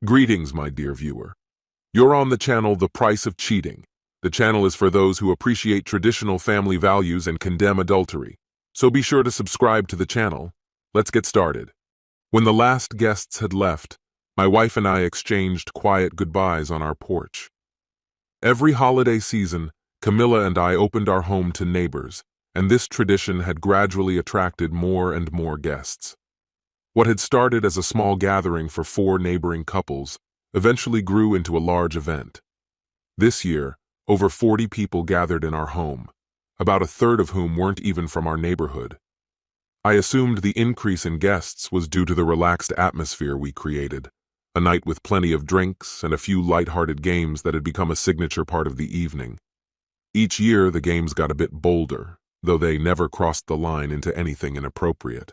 Greetings, my dear viewer. You're on the channel The Price of Cheating. The channel is for those who appreciate traditional family values and condemn adultery. So be sure to subscribe to the channel. Let's get started. When the last guests had left, my wife and I exchanged quiet goodbyes on our porch. Every holiday season, Camilla and I opened our home to neighbors, and this tradition had gradually attracted more and more guests. What had started as a small gathering for 4 neighboring couples eventually grew into a large event. This year, over 40 people gathered in our home, about a third of whom weren't even from our neighborhood. I assumed the increase in guests was due to the relaxed atmosphere we created, a night with plenty of drinks and a few light-hearted games that had become a signature part of the evening. Each year, the games got a bit bolder, though they never crossed the line into anything inappropriate.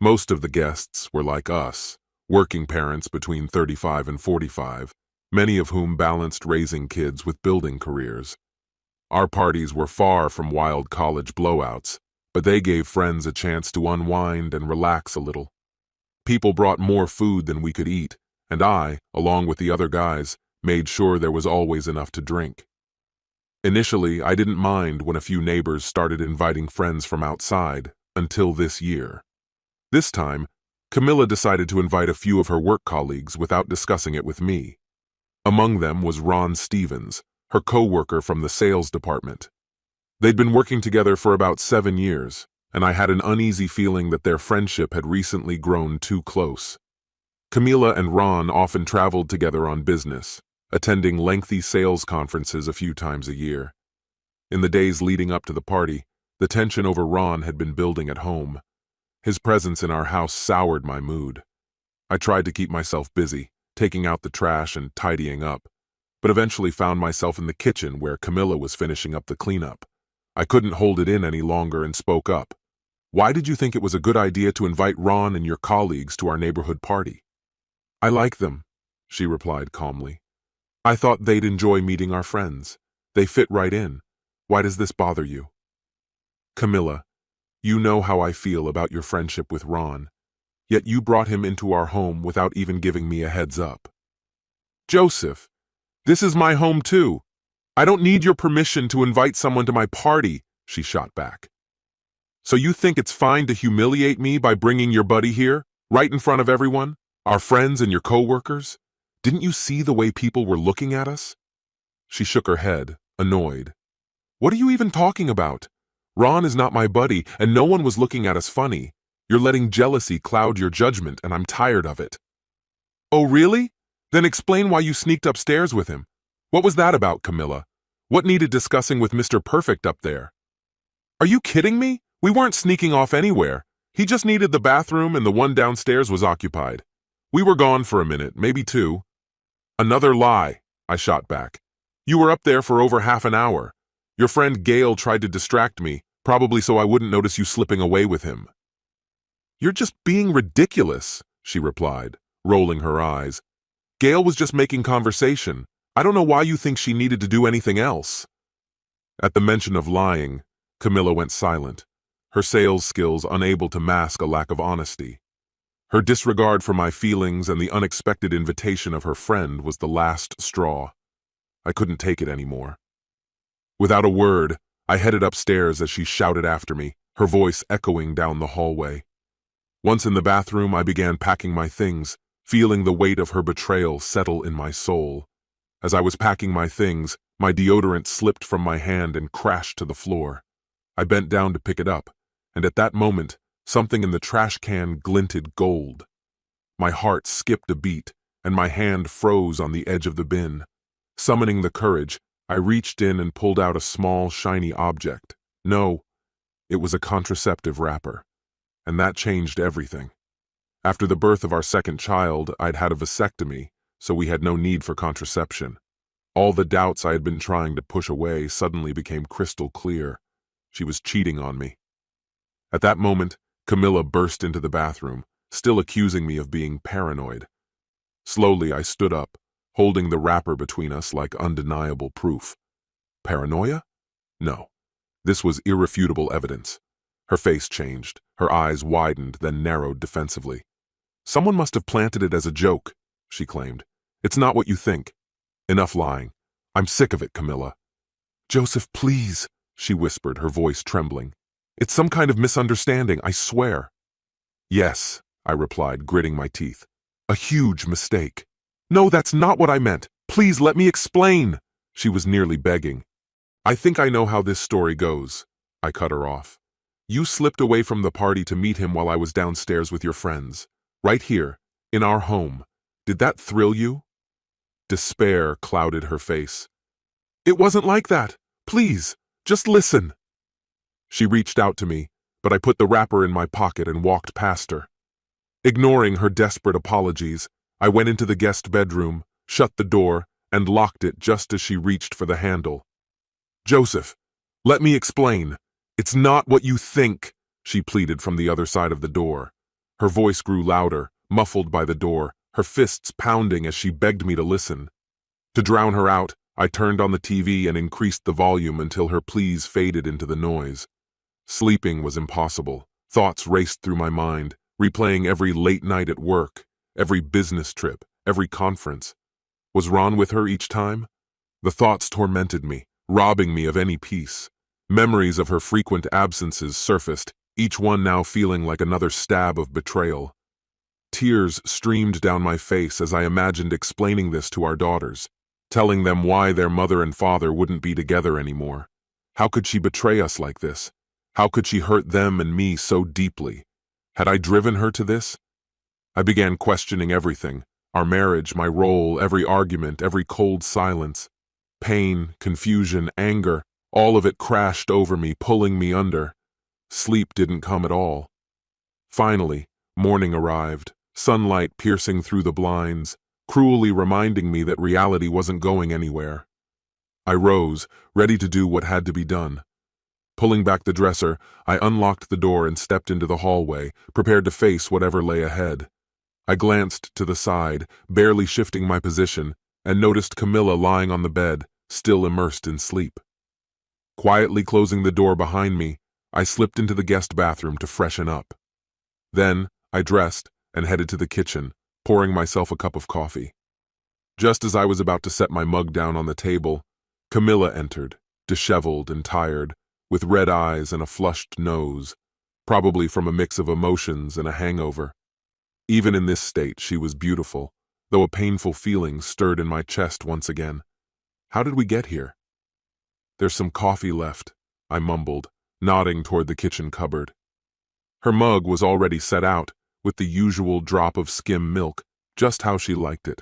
Most of the guests were like us, working parents between 35 and 45, many of whom balanced raising kids with building careers. Our parties were far from wild college blowouts, but they gave friends a chance to unwind and relax a little. People brought more food than we could eat, and I, along with the other guys, made sure there was always enough to drink. Initially, I didn't mind when a few neighbors started inviting friends from outside, until this year. This time, Camilla decided to invite a few of her work colleagues without discussing it with me. Among them was Ron Stevens, her co-worker from the sales department. They'd been working together for about 7 years, and I had an uneasy feeling that their friendship had recently grown too close. Camilla and Ron often traveled together on business, attending lengthy sales conferences a few times a year. In the days leading up to the party, the tension over Ron had been building at home. His presence in our house soured my mood. I tried to keep myself busy, taking out the trash and tidying up, but eventually found myself in the kitchen where Camilla was finishing up the cleanup. I couldn't hold it in any longer and spoke up. "Why did you think it was a good idea to invite Ron and your colleagues to our neighborhood party?" "I like them," she replied calmly. "I thought they'd enjoy meeting our friends. They fit right in. Why does this bother you?" "Camilla, you know how I feel about your friendship with Ron, yet you brought him into our home without even giving me a heads up." "Joseph, this is my home too. I don't need your permission to invite someone to my party," she shot back. "So you think it's fine to humiliate me by bringing your buddy here, right in front of everyone, our friends and your co-workers? Didn't you see the way people were looking at us?" She shook her head, annoyed. "What are you even talking about? Ron is not my buddy, and no one was looking at us funny. You're letting jealousy cloud your judgment, and I'm tired of it." "Oh, really? Then explain why you sneaked upstairs with him. What was that about, Camilla? What needed discussing with Mr. Perfect up there?" "Are you kidding me? We weren't sneaking off anywhere. He just needed the bathroom and the one downstairs was occupied. We were gone for a minute, maybe 2. "Another lie," I shot back. "You were up there for over half an hour. Your friend Gail tried to distract me, probably so I wouldn't notice you slipping away with him." "You're just being ridiculous," she replied, rolling her eyes. "Gail was just making conversation. I don't know why you think she needed to do anything else." At the mention of lying, Camilla went silent, her sales skills unable to mask a lack of honesty. Her disregard for my feelings and the unexpected invitation of her friend was the last straw. I couldn't take it anymore. Without a word, I headed upstairs as she shouted after me, her voice echoing down the hallway. Once in the bathroom, I began packing my things, feeling the weight of her betrayal settle in my soul. As I was packing my things, my deodorant slipped from my hand and crashed to the floor. I bent down to pick it up, and at that moment, something in the trash can glinted gold. My heart skipped a beat, and my hand froze on the edge of the bin. Summoning the courage, I reached in and pulled out a small, shiny object. No, it was a contraceptive wrapper. And that changed everything. After the birth of our second child, I'd had a vasectomy, so we had no need for contraception. All the doubts I had been trying to push away suddenly became crystal clear. She was cheating on me. At that moment, Camilla burst into the bathroom, still accusing me of being paranoid. Slowly, I stood up, holding the wrapper between us like undeniable proof. Paranoia? No. This was irrefutable evidence. Her face changed, her eyes widened, then narrowed defensively. "Someone must have planted it as a joke," she claimed. It's not what you think. Enough lying. I'm sick of it, Camilla. Joseph, please, she whispered, her voice trembling. It's some kind of misunderstanding, I swear. Yes, I replied, gritting my teeth. A huge mistake. No, that's not what I meant. Please let me explain. She was nearly begging. I think I know how this story goes. I cut her off. You slipped away from the party to meet him while I was downstairs with your friends. Right here, in our home. Did that thrill you? Despair clouded her face. It wasn't like that. Please, just listen. She reached out to me, but I put the wrapper in my pocket and walked past her. Ignoring her desperate apologies, I went into the guest bedroom, shut the door, and locked it just as she reached for the handle. Joseph, let me explain. It's not what you think, she pleaded from the other side of the door. Her voice grew louder, muffled by the door, her fists pounding as she begged me to listen. To drown her out, I turned on the TV and increased the volume until her pleas faded into the noise. Sleeping was impossible. Thoughts raced through my mind, replaying every late night at work, every business trip, every conference. Was Ron with her each time? The thoughts tormented me, robbing me of any peace. Memories of her frequent absences surfaced, each one now feeling like another stab of betrayal. Tears streamed down my face as I imagined explaining this to our daughters, telling them why their mother and father wouldn't be together anymore. How could she betray us like this? How could she hurt them and me so deeply? Had I driven her to this? I began questioning everything, our marriage, my role, every argument, every cold silence. Pain, confusion, anger, all of it crashed over me, pulling me under. Sleep didn't come at all. Finally, morning arrived, sunlight piercing through the blinds, cruelly reminding me that reality wasn't going anywhere. I rose, ready to do what had to be done. Pulling back the dresser, I unlocked the door and stepped into the hallway, prepared to face whatever lay ahead. I glanced to the side, barely shifting my position, and noticed Camilla lying on the bed, still immersed in sleep. Quietly closing the door behind me, I slipped into the guest bathroom to freshen up. Then, I dressed and headed to the kitchen, pouring myself a cup of coffee. Just as I was about to set my mug down on the table, Camilla entered, disheveled and tired, with red eyes and a flushed nose, probably from a mix of emotions and a hangover. Even in this state, she was beautiful, though a painful feeling stirred in my chest once again. How did we get here? There's some coffee left, I mumbled, nodding toward the kitchen cupboard. Her mug was already set out, with the usual drop of skim milk, just how she liked it,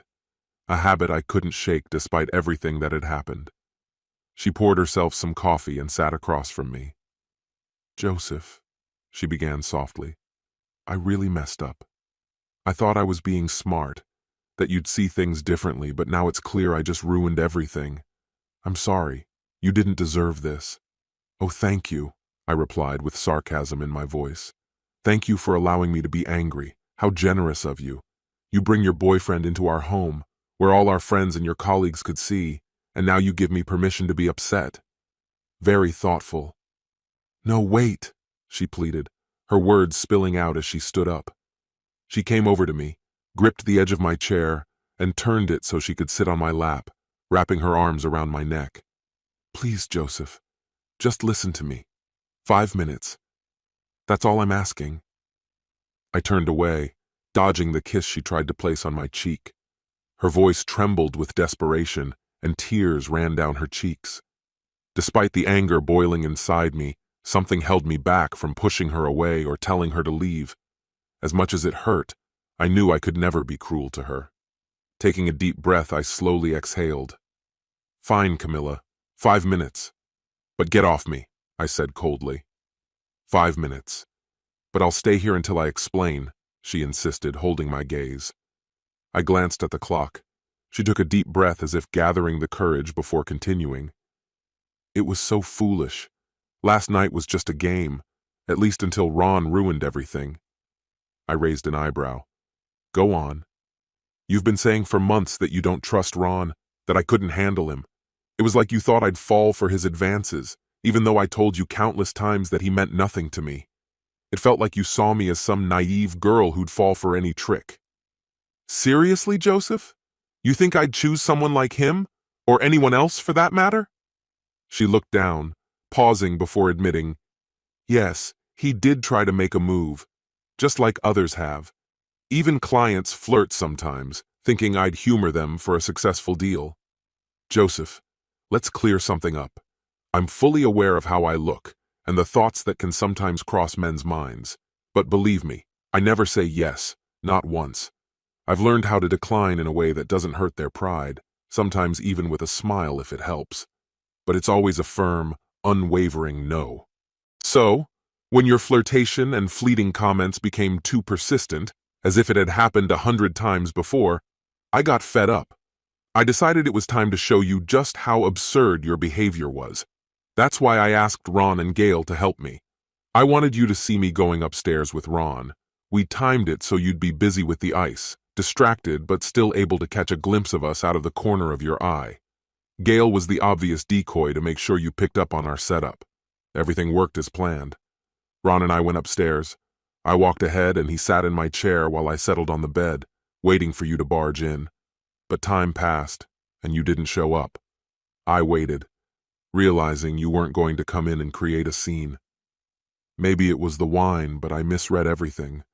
a habit I couldn't shake despite everything that had happened. She poured herself some coffee and sat across from me. Joseph, she began softly, I really messed up. I thought I was being smart, that you'd see things differently, but now it's clear I just ruined everything. I'm sorry. You didn't deserve this. Oh, thank you, I replied with sarcasm in my voice. Thank you for allowing me to be angry. How generous of you. You bring your boyfriend into our home, where all our friends and your colleagues could see, and now you give me permission to be upset. Very thoughtful. No, wait, she pleaded, her words spilling out as she stood up. She came over to me, gripped the edge of my chair, and turned it so she could sit on my lap, wrapping her arms around my neck. Please, Joseph, just listen to me. 5 minutes. That's all I'm asking. I turned away, dodging the kiss she tried to place on my cheek. Her voice trembled with desperation, and tears ran down her cheeks. Despite the anger boiling inside me, something held me back from pushing her away or telling her to leave. As much as it hurt, I knew I could never be cruel to her. Taking a deep breath, I slowly exhaled. Fine, Camilla. 5 minutes. But get off me, I said coldly. 5 minutes. But I'll stay here until I explain, she insisted, holding my gaze. I glanced at the clock. She took a deep breath as if gathering the courage before continuing. It was so foolish. Last night was just a game, at least until Ron ruined everything. I raised an eyebrow. Go on. You've been saying for months that you don't trust Ron, that I couldn't handle him. It was like you thought I'd fall for his advances, even though I told you countless times that he meant nothing to me. It felt like you saw me as some naive girl who'd fall for any trick. Seriously, Joseph? You think I'd choose someone like him? Or anyone else for that matter? She looked down, pausing before admitting, yes, he did try to make a move, just like others have. Even clients flirt sometimes, thinking I'd humor them for a successful deal. Joseph, let's clear something up. I'm fully aware of how I look, and the thoughts that can sometimes cross men's minds. But believe me, I never say yes, not once. I've learned how to decline in a way that doesn't hurt their pride, sometimes even with a smile if it helps. But it's always a firm, unwavering no. So, when your flirtation and fleeting comments became too persistent, as if it had happened 100 times before, I got fed up. I decided it was time to show you just how absurd your behavior was. That's why I asked Ron and Gail to help me. I wanted you to see me going upstairs with Ron. We timed it so you'd be busy with the ice, distracted but still able to catch a glimpse of us out of the corner of your eye. Gail was the obvious decoy to make sure you picked up on our setup. Everything worked as planned. Ron and I went upstairs. I walked ahead and he sat in my chair while I settled on the bed, waiting for you to barge in. But time passed, and you didn't show up. I waited, realizing you weren't going to come in and create a scene. Maybe it was the wine, but I misread everything.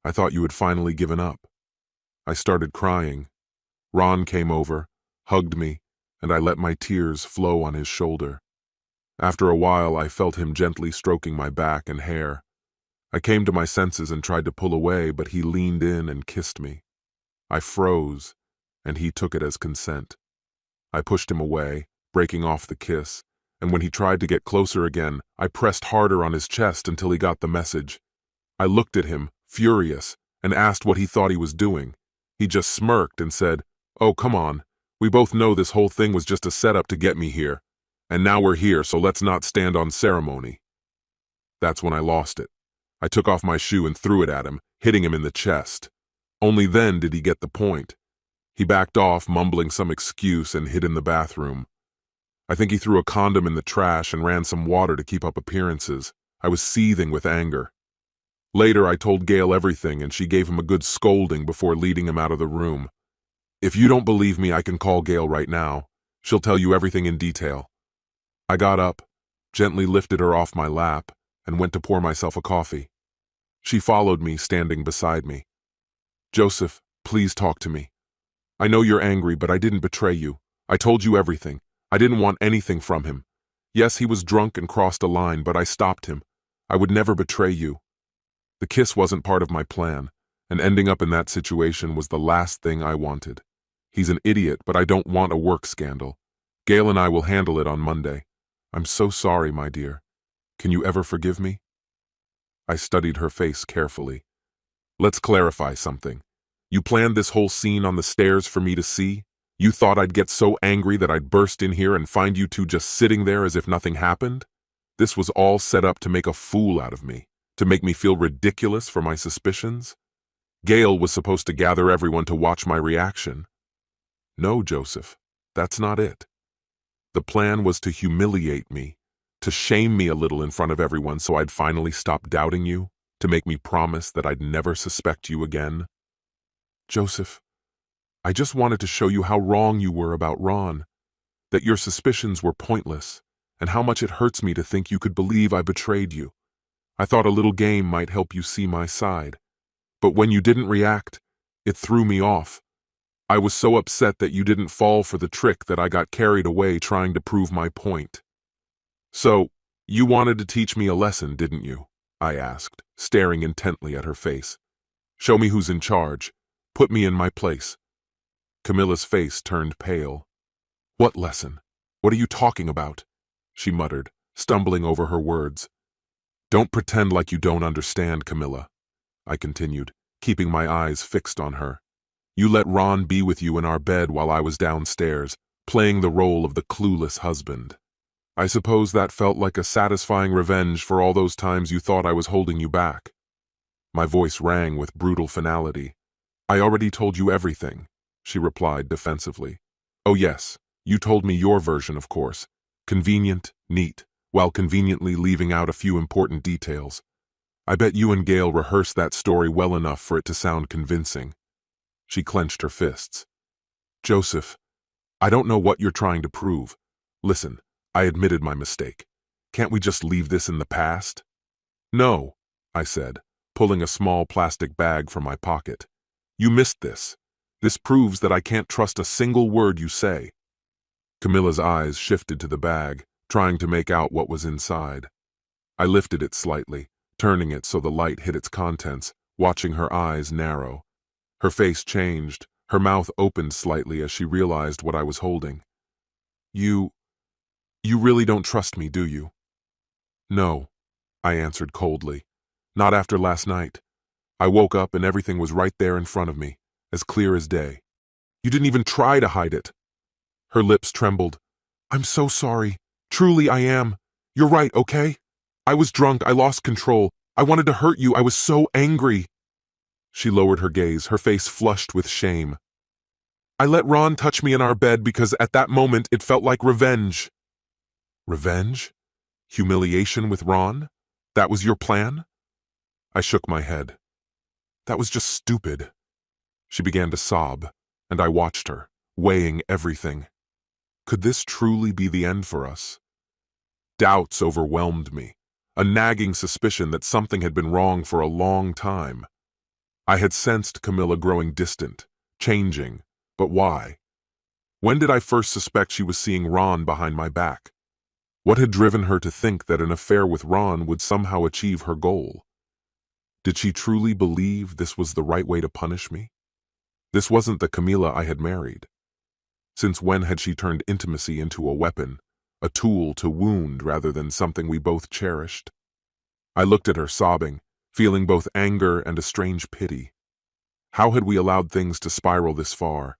I thought you had finally given up. I started crying. Ron came over, hugged me, and I let my tears flow on his shoulder. After a while, I felt him gently stroking my back and hair. I came to my senses and tried to pull away, but he leaned in and kissed me. I froze, and he took it as consent. I pushed him away, breaking off the kiss, and when he tried to get closer again, I pressed harder on his chest until he got the message. I looked at him, furious, and asked what he thought he was doing. He just smirked and said, "Oh, come on. We both know this whole thing was just a setup to get me here. And now we're here, so let's not stand on ceremony." That's when I lost it. I took off my shoe and threw it at him, hitting him in the chest. Only then did he get the point. He backed off, mumbling some excuse, and hid in the bathroom. I think he threw a condom in the trash and ran some water to keep up appearances. I was seething with anger. Later, I told Gail everything, and she gave him a good scolding before leading him out of the room. If you don't believe me, I can call Gail right now. She'll tell you everything in detail. I got up, gently lifted her off my lap, and went to pour myself a coffee. She followed me, standing beside me. "Joseph, please talk to me. I know you're angry, but I didn't betray you. I told you everything. I didn't want anything from him. Yes, he was drunk and crossed a line, but I stopped him. I would never betray you. The kiss wasn't part of my plan, and ending up in that situation was the last thing I wanted. He's an idiot, but I don't want a work scandal. Gail and I will handle it on Monday. I'm so sorry, my dear. Can you ever forgive me?" I studied her face carefully. "Let's clarify something. You planned this whole scene on the stairs for me to see? You thought I'd get so angry that I'd burst in here and find you two just sitting there as if nothing happened? This was all set up to make a fool out of me, to make me feel ridiculous for my suspicions? Gail was supposed to gather everyone to watch my reaction. No, Joseph, that's not it. The plan was to humiliate me, to shame me a little in front of everyone so I'd finally stop doubting you, to make me promise that I'd never suspect you again. Joseph, I just wanted to show you how wrong you were about Ron, that your suspicions were pointless, and how much it hurts me to think you could believe I betrayed you. I thought a little game might help you see my side. But when you didn't react, it threw me off. I was so upset that you didn't fall for the trick that I got carried away trying to prove my point. So, you wanted to teach me a lesson, didn't you? I asked, staring intently at her face. Show me who's in charge. Put me in my place. Camilla's face turned pale. What lesson? What are you talking about? She muttered, stumbling over her words. Don't pretend like you don't understand, Camilla, I continued, keeping my eyes fixed on her. You let Ron be with you in our bed while I was downstairs, playing the role of the clueless husband. I suppose that felt like a satisfying revenge for all those times you thought I was holding you back. My voice rang with brutal finality. I already told you everything, she replied defensively. Oh yes, you told me your version, of course. Convenient, neat, while conveniently leaving out a few important details. I bet you and Gail rehearsed that story well enough for it to sound convincing. She clenched her fists. Joseph, I don't know what you're trying to prove. Listen, I admitted my mistake. Can't we just leave this in the past? No, I said, pulling a small plastic bag from my pocket. You missed this. This proves that I can't trust a single word you say. Camilla's eyes shifted to the bag, trying to make out what was inside. I lifted it slightly, turning it so the light hit its contents, watching her eyes narrow. Her face changed, her mouth opened slightly as she realized what I was holding. You really don't trust me, do you? No, I answered coldly. Not after last night. I woke up and everything was right there in front of me, as clear as day. You didn't even try to hide it. Her lips trembled. I'm so sorry. Truly I am. You're right, okay? I was drunk, I lost control. I wanted to hurt you, I was so angry. She lowered her gaze, her face flushed with shame. I let Ron touch me in our bed because at that moment it felt like revenge. Revenge? Humiliation with Ron? That was your plan? I shook my head. That was just stupid. She began to sob, and I watched her, weighing everything. Could this truly be the end for us? Doubts overwhelmed me, a nagging suspicion that something had been wrong for a long time. I had sensed Camilla growing distant, changing, but why? When did I first suspect she was seeing Ron behind my back? What had driven her to think that an affair with Ron would somehow achieve her goal? Did she truly believe this was the right way to punish me? This wasn't the Camilla I had married. Since when had she turned intimacy into a weapon, a tool to wound rather than something we both cherished? I looked at her sobbing, feeling both anger and a strange pity. How had we allowed things to spiral this far?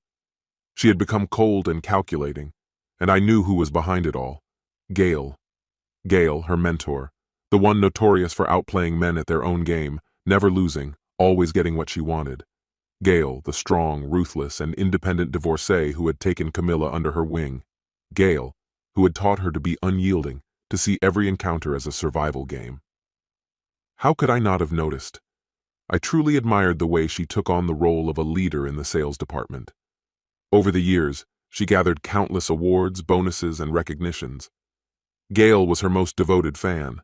She had become cold and calculating, and I knew who was behind it all. Gail. Gail, her mentor, the one notorious for outplaying men at their own game, never losing, always getting what she wanted. Gail, the strong, ruthless, and independent divorcee who had taken Camilla under her wing. Gail, who had taught her to be unyielding, to see every encounter as a survival game. How could I not have noticed? I truly admired the way she took on the role of a leader in the sales department. Over the years, she gathered countless awards, bonuses, and recognitions. Gail was her most devoted fan.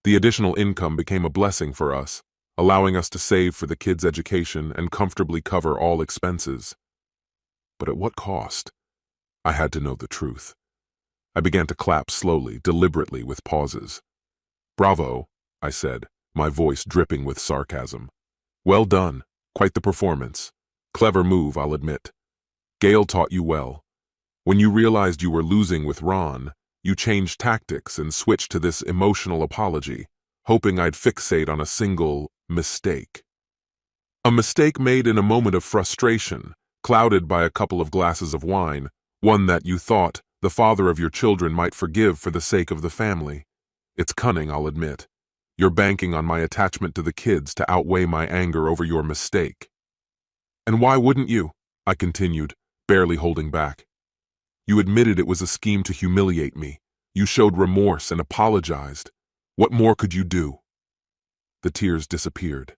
The additional income became a blessing for us, allowing us to save for the kids' education and comfortably cover all expenses. But at what cost? I had to know the truth. I began to clap slowly, deliberately, with pauses. Bravo, I said, my voice dripping with sarcasm. Well done, quite the performance. Clever move, I'll admit. Gail taught you well. When you realized you were losing with Ron, you changed tactics and switched to this emotional apology, hoping I'd fixate on a single mistake. A mistake made in a moment of frustration, clouded by a couple of glasses of wine, one that you thought the father of your children might forgive for the sake of the family. It's cunning, I'll admit. You're banking on my attachment to the kids to outweigh my anger over your mistake. And why wouldn't you? I continued, barely holding back. You admitted it was a scheme to humiliate me. You showed remorse and apologized. What more could you do? The tears disappeared.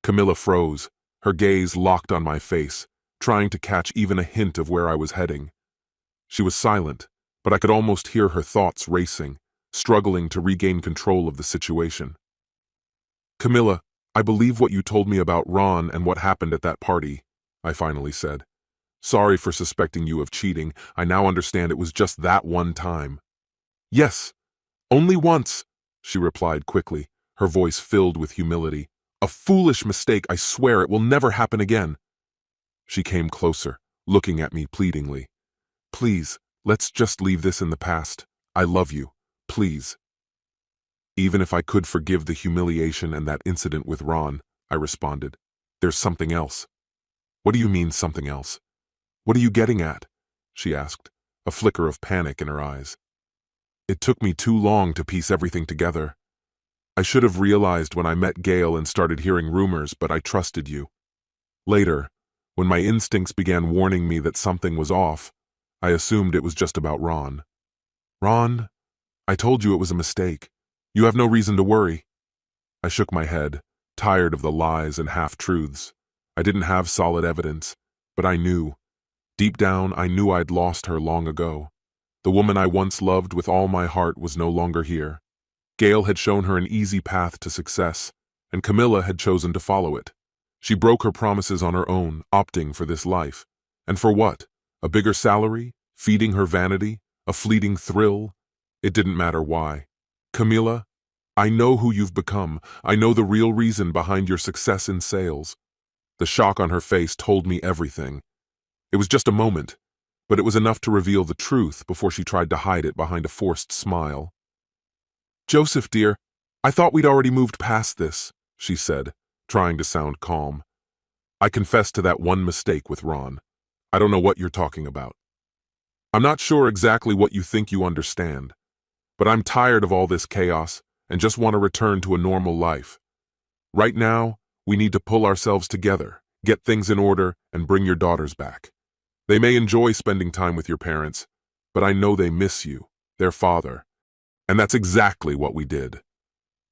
Camilla froze, her gaze locked on my face, trying to catch even a hint of where I was heading. She was silent, but I could almost hear her thoughts racing, struggling to regain control of the situation. Camilla, I believe what you told me about Ron and what happened at that party, I finally said. Sorry for suspecting you of cheating. I now understand it was just that one time. Yes, only once, she replied quickly, her voice filled with humility. A foolish mistake, I swear it will never happen again. She came closer, looking at me pleadingly. Please, let's just leave this in the past. I love you. Please. Even if I could forgive the humiliation and that incident with Ron, I responded, there's something else. What do you mean, something else? What are you getting at? She asked, a flicker of panic in her eyes. It took me too long to piece everything together. I should have realized when I met Gail and started hearing rumors, but I trusted you. Later, when my instincts began warning me that something was off, I assumed it was just about Ron. Ron, I told you it was a mistake. You have no reason to worry. I shook my head, tired of the lies and half-truths. I didn't have solid evidence, but I knew. Deep down, I knew I'd lost her long ago. The woman I once loved with all my heart was no longer here. Gail had shown her an easy path to success, and Camilla had chosen to follow it. She broke her promises on her own, opting for this life. And for what? A bigger salary? Feeding her vanity? A fleeting thrill? It didn't matter why. Camilla, I know who you've become. I know the real reason behind your success in sales. The shock on her face told me everything. It was just a moment, but it was enough to reveal the truth before she tried to hide it behind a forced smile. Joseph, dear, I thought we'd already moved past this, she said, trying to sound calm. I confessed to that one mistake with Ron. I don't know what you're talking about. I'm not sure exactly what you think you understand, but I'm tired of all this chaos and just want to return to a normal life. Right now, we need to pull ourselves together, get things in order, and bring your daughters back. They may enjoy spending time with your parents, but I know they miss you, their father. And that's exactly what we did.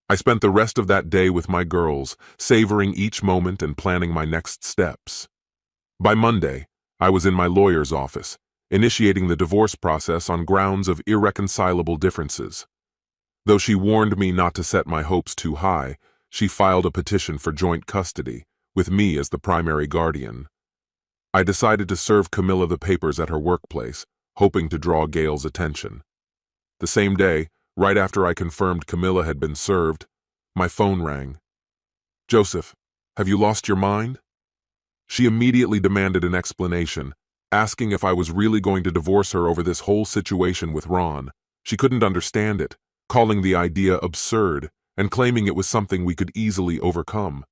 I spent the rest of that day with my girls, savoring each moment and planning my next steps. By Monday, I was in my lawyer's office, initiating the divorce process on grounds of irreconcilable differences. Though she warned me not to set my hopes too high, she filed a petition for joint custody, with me as the primary guardian. I decided to serve Camilla the papers at her workplace, hoping to draw Gail's attention. The same day, right after I confirmed Camilla had been served, my phone rang. Joseph, have you lost your mind? She immediately demanded an explanation, asking if I was really going to divorce her over this whole situation with Ron. She couldn't understand it, calling the idea absurd and claiming it was something we could easily overcome.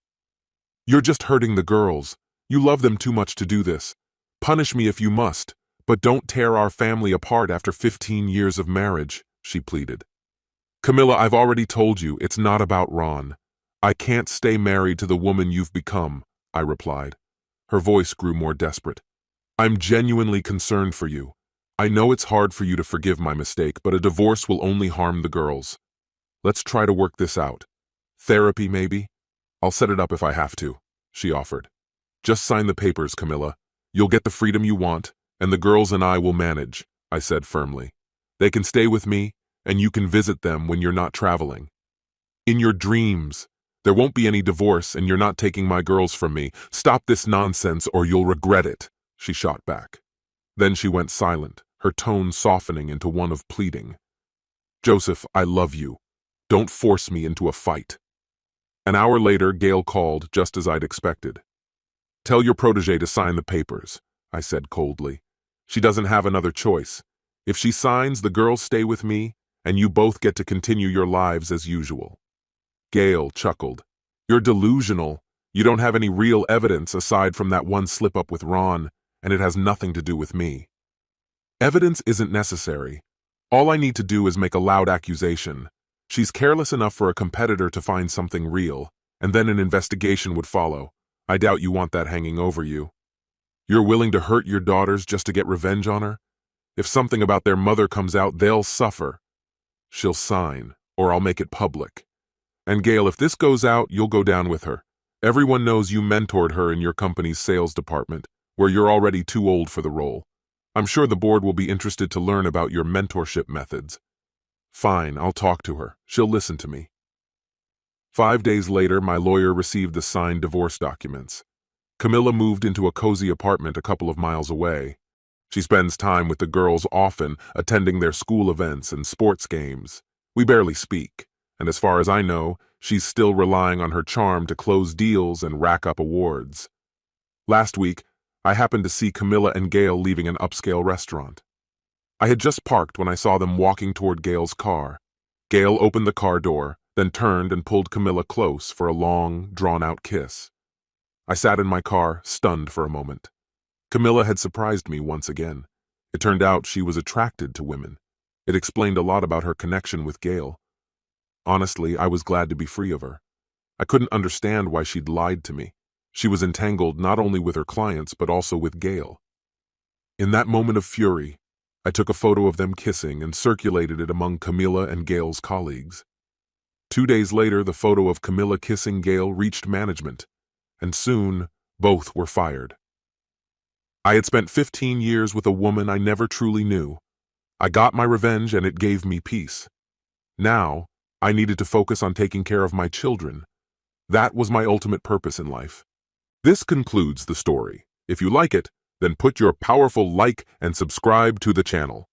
You're just hurting the girls. You love them too much to do this. Punish me if you must, but don't tear our family apart after 15 years of marriage, she pleaded. Camilla, I've already told you it's not about Ron. I can't stay married to the woman you've become, I replied. Her voice grew more desperate. I'm genuinely concerned for you. I know it's hard for you to forgive my mistake, but a divorce will only harm the girls. Let's try to work this out. Therapy, maybe? I'll set it up if I have to, she offered. Just sign the papers, Camilla. You'll get the freedom you want, and the girls and I will manage, I said firmly. They can stay with me, and you can visit them when you're not traveling. In your dreams. There won't be any divorce, and you're not taking my girls from me. Stop this nonsense or you'll regret it, she shot back. Then she went silent, her tone softening into one of pleading. Joseph, I love you. Don't force me into a fight. An hour later, Gail called, just as I'd expected. Tell your protege to sign the papers, I said coldly. She doesn't have another choice. If she signs, the girls stay with me, and you both get to continue your lives as usual. Gail chuckled. You're delusional. You don't have any real evidence aside from that one slip-up with Ron, and it has nothing to do with me. Evidence isn't necessary. All I need to do is make a loud accusation. She's careless enough for a competitor to find something real, and then an investigation would follow. I doubt you want that hanging over you. You're willing to hurt your daughters just to get revenge on her? If something about their mother comes out, they'll suffer. She'll sign, or I'll make it public. And Gail, if this goes out, you'll go down with her. Everyone knows you mentored her in your company's sales department, where you're already too old for the role. I'm sure the board will be interested to learn about your mentorship methods. Fine, I'll talk to her. She'll listen to me. 5 days later, my lawyer received the signed divorce documents. Camilla moved into a cozy apartment a couple of miles away. She spends time with the girls often, attending their school events and sports games. We barely speak, and as far as I know, she's still relying on her charm to close deals and rack up awards. Last week, I happened to see Camilla and Gail leaving an upscale restaurant. I had just parked when I saw them walking toward Gail's car. Gail opened the car door, then turned and pulled Camilla close for a long, drawn-out kiss. I sat in my car, stunned for a moment. Camilla had surprised me once again. It turned out she was attracted to women. It explained a lot about her connection with Gail. Honestly, I was glad to be free of her. I couldn't understand why she'd lied to me. She was entangled not only with her clients, but also with Gail. In that moment of fury, I took a photo of them kissing and circulated it among Camilla and Gail's colleagues. 2 days later, the photo of Camilla kissing Gail reached management, and soon, Both were fired. I had spent 15 years with a woman I never truly knew. I got my revenge and it gave me peace. Now, I needed to focus on taking care of my children. That was my ultimate purpose in life. This concludes the story. If you like it, then put your powerful like and subscribe to the channel.